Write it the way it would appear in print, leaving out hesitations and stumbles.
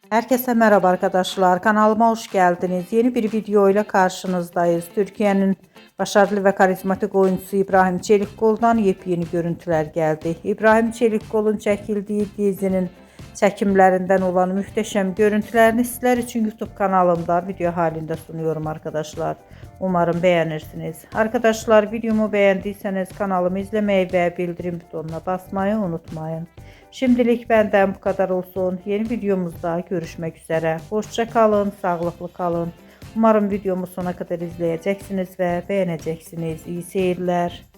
Herkese merhaba arkadaşlar. Kanalıma hoş geldiniz. Yeni bir video ile karşınızdayız. Türkiye'nin başarılı ve karizmatik oyuncusu İbrahim Çelikkol'dan yepyeni görüntüler geldi. İbrahim Çelikkol'un çekildiği dizinin çekimlerinden olan muhteşem görüntülerini sizler için YouTube kanalımda video halinde sunuyorum arkadaşlar. Umarım beğenirsiniz. Arkadaşlar videomu beğendiyseniz kanalımı izlemeyi ve bildirim butonuna basmayı unutmayın. Şimdilik benden bu kadar olsun. Yeni videomuzda görüşmek üzere. Hoşça kalın, sağlıklı kalın. Umarım videomu sona kadar izleyeceksiniz ve beğeneceksiniz. İyi seyirler.